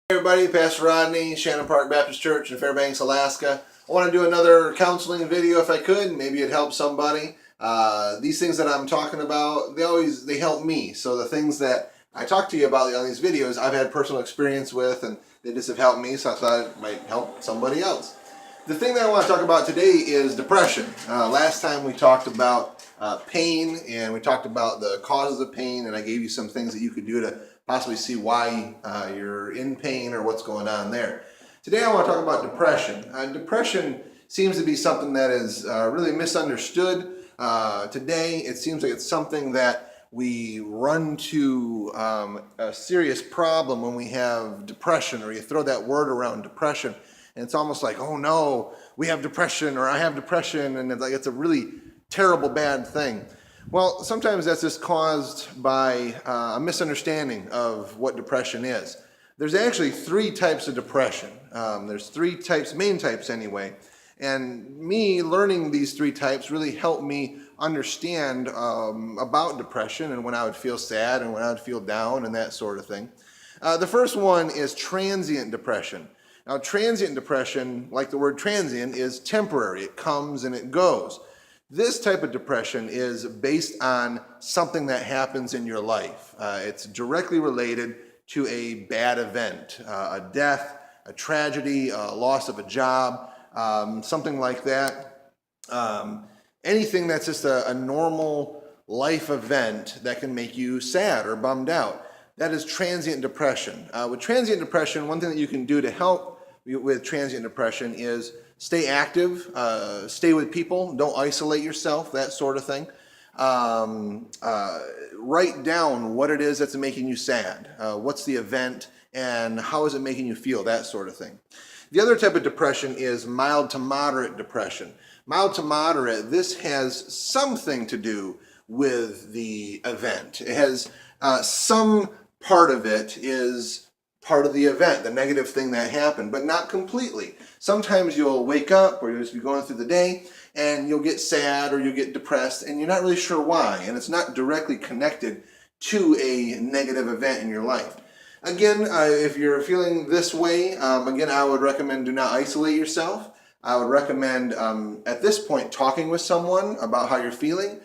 Hey everybody, Pastor Rodney, Shannon Park Baptist Church in Fairbanks, Alaska. I want to do another counseling video if I could. Maybe it helps somebody. These things that I'm talking about, they help me. So the things that I talk to you about on these videos, I've had personal experience with, and they just have helped me, so I thought it might help somebody else. The thing that I want to talk about today is depression. Last time we talked about pain, and we talked about the causes of pain, and I gave you some things that you could do to possibly see why you're in pain or what's going on there. Today I want to talk about depression. Depression seems to be something that is really misunderstood. Today it seems like it's something that we run to a serious problem when we have depression, or you throw that word around, depression, and it's almost like, oh no, we have depression, or I have depression, and it's a really terrible, bad thing. Well, sometimes that's just caused by a misunderstanding of what depression is. There's actually three types of depression. There's three types, main types anyway. And me learning these three types really helped me understand about depression and when I would feel sad and when I would feel down and that sort of thing. The first one is transient depression. Now, transient depression, like the word transient, is temporary. It comes and it goes. This type of depression is based on something that happens in your life. It's directly related to a bad event, a death, a tragedy, a loss of a job, something like that. Anything that's just a normal life event that can make you sad or bummed out. That is transient depression. With transient depression, one thing that you can do to help with transient depression is stay active, stay with people, don't isolate yourself, that sort of thing. Write down what it is that's making you sad, what's the event, and how is it making you feel, that sort of thing. The other type of depression is mild to moderate depression. Mild to moderate, this has something to do with the event. It has some part of it is part of the event, the negative thing that happened, but not completely. Sometimes you'll wake up or you'll just be going through the day and you'll get sad or you'll get depressed and you're not really sure why, and it's not directly connected to a negative event in your life. Again, if you're feeling this way, again, I would recommend do not isolate yourself. I would recommend at this point talking with someone about how you're feeling,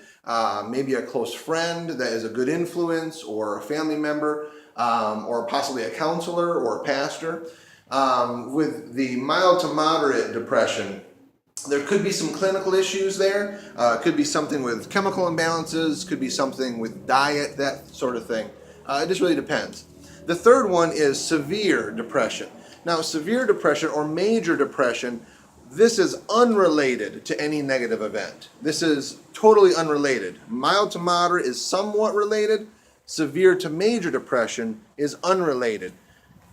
maybe a close friend that is a good influence, or a family member, or possibly a counselor or a pastor. With the mild to moderate depression, there could be some clinical issues there. Could be something with chemical imbalances, could be something with diet, that sort of thing. It just really depends. The third one is severe depression. Now, severe depression or major depression, this is unrelated to any negative event. This is totally unrelated. Mild to moderate is somewhat related. Severe to major depression is unrelated.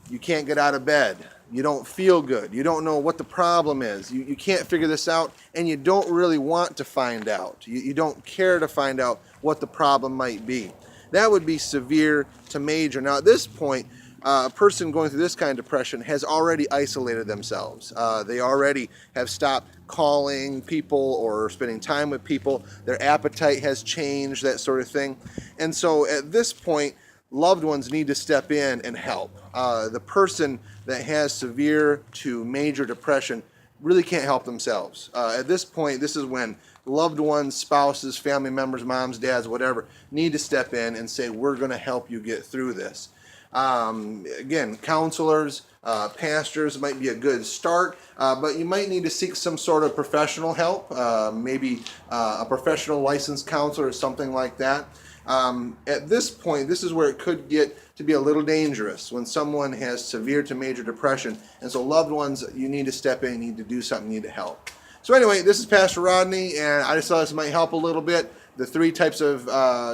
You can't get out of bed. You don't feel good. You don't know what the problem is. You can't figure this out, and you don't really want to find out. You don't care to find out what the problem might be. That would be severe to major. Now, at this point, a person going through this kind of depression has already isolated themselves. They already have stopped calling people or spending time with people. Their appetite has changed, that sort of thing. And so at this point, loved ones need to step in and help. The person that has severe to major depression really can't help themselves. At this point, this is when loved ones, spouses, family members, moms, dads, whatever, need to step in and say, we're going to help you get through this. Again, counselors, pastors might be a good start, but you might need to seek some sort of professional help, maybe a professional licensed counselor or something like that. At this point, this is where it could get to be a little dangerous when someone has severe to major depression, and so loved ones, you need to step in, you need to do something, you need to help. So anyway, this is Pastor Rodney, and I just thought this might help a little bit. The three types of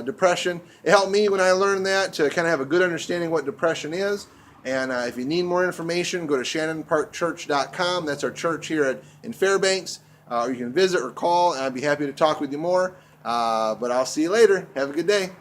depression. It helped me when I learned that to kind of have a good understanding what depression is. And if you need more information, go to shannonparkchurch.com. That's our church here in Fairbanks. Or you can visit or call, and I'd be happy to talk with you more. But I'll see you later. Have a good day.